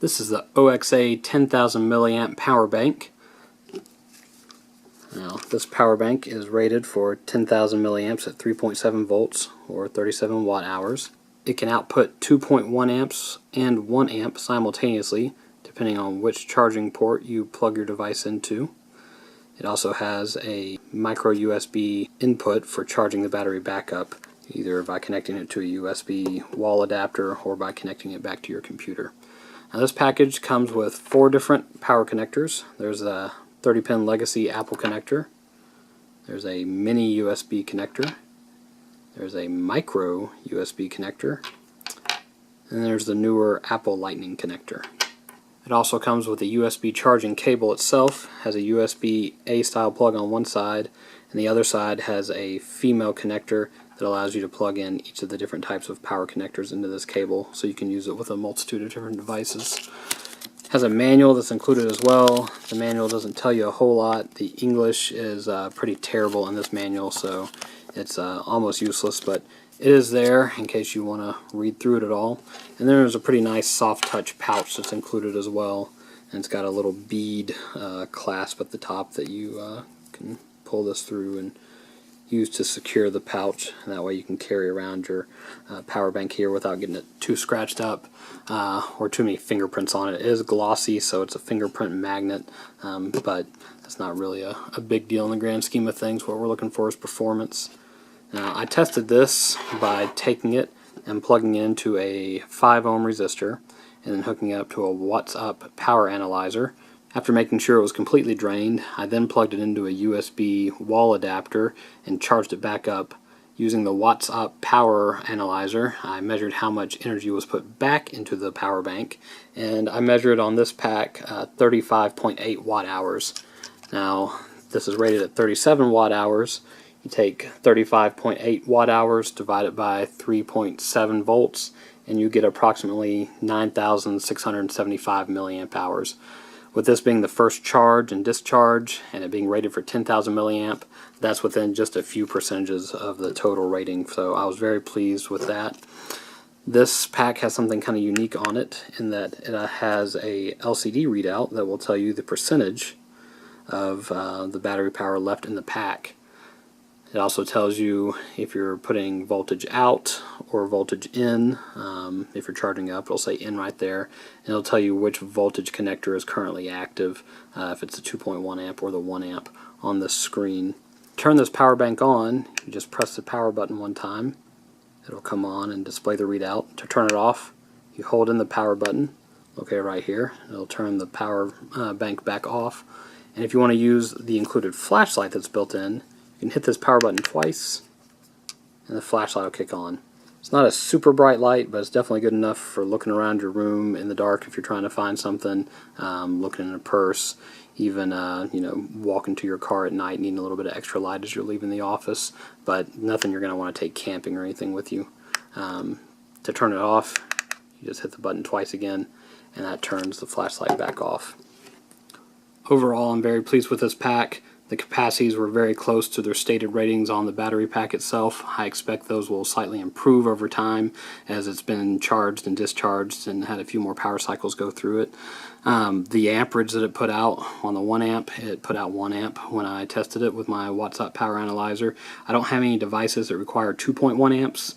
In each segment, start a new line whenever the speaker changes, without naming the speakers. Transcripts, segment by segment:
This is the OXA 10,000 milliamp power bank. Now, this power bank is rated for 10,000 milliamps at 3.7 volts or 37 watt hours. It can output 2.1 amps and 1 amp simultaneously, depending on which charging port you plug your device into. It also has a micro USB input for charging the battery back up, either by connecting it to a USB wall adapter or by connecting it back to your computer. Now, this package comes with 4 different power connectors. There's a 30-pin legacy Apple connector, there's a mini USB connector, there's a micro USB connector, and there's the newer Apple Lightning connector. It also comes with a USB charging cable itself, has a USB A style plug on one side, and the other side has a female connector that allows you to plug in each of the different types of power connectors into this cable, so you can use it with a multitude of different devices. It has a manual that's included as well. The manual doesn't tell you a whole lot. The English is pretty terrible in this manual, so it's almost useless, but it is there in case you want to read through it at all. And then there's a pretty nice soft touch pouch that's included as well, and it's got a little bead clasp at the top that you can pull this through and use to secure the pouch, and that way you can carry around your power bank here without getting it too scratched up or too many fingerprints on it. It is glossy, so it's a fingerprint magnet, but that's not really a big deal in the grand scheme of things. What we're looking for is performance. Now, I tested this by taking it and plugging it into a 5 ohm resistor and then hooking it up to a OXA power analyzer. After making sure it was completely drained, I then plugged it into a USB wall adapter and charged it back up. Using the OXA power analyzer, I measured how much energy was put back into the power bank, and I measured on this pack 35.8 watt hours. Now, this is rated at 37 watt hours. You take 35.8 watt hours, divide it by 3.7 volts, and you get approximately 9,675 milliamp hours. With this being the first charge and discharge, and it being rated for 10,000 milliamp, that's within just a few percentages of the total rating, so I was very pleased with that. This pack has something kind of unique on it, in that it has a LCD readout that will tell you the percentage of the battery power left in the pack. It also tells you if you're putting voltage out or voltage in. If you're charging up, it'll say in right there, and it'll tell you which voltage connector is currently active, if it's the 2.1 amp or the 1 amp on the screen. Turn this power bank on, you just press the power button one time, it'll come on and display the readout. To turn it off, you hold in the power button, located right here, it'll turn the power bank back off. And if you want to use the included flashlight that's built in, you can hit this power button twice and the flashlight will kick on. It's not a super bright light, but it's definitely good enough for looking around your room in the dark if you're trying to find something, looking in a purse, even you know, walking to your car at night needing a little bit of extra light as you're leaving the office, but nothing you're going to want to take camping or anything with you. To turn it off, you just hit the button twice again, and that turns the flashlight back off. Overall, I'm very pleased with this pack. The capacities were very close to their stated ratings on the battery pack itself. I expect those will slightly improve over time as it's been charged and discharged and had a few more power cycles go through it. The amperage that it put out on the 1 amp, it put out 1 amp when I tested it with my OXA power analyzer. I don't have any devices that require 2.1 amps,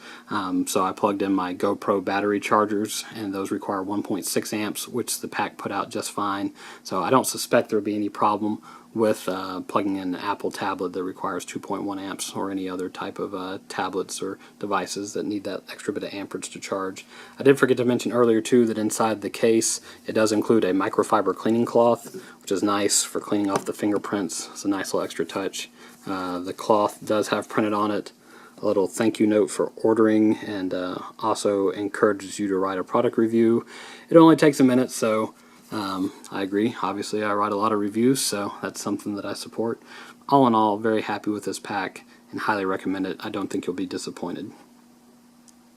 so I plugged in my GoPro battery chargers, and those require 1.6 amps, which the pack put out just fine. So I don't suspect there will be any problem with plugging in an Apple tablet that requires 2.1 amps or any other type of tablets or devices that need that extra bit of amperage to charge. I did forget to mention earlier too that inside the case it does include a microfiber cleaning cloth, which is nice for cleaning off the fingerprints. It's a nice little extra touch. The cloth does have printed on it a little thank you note for ordering, and also encourages you to write a product review. It only takes a minute, so I agree. Obviously, I write a lot of reviews, so that's something that I support. All in all, very happy with this pack and highly recommend it. I don't think you'll be disappointed.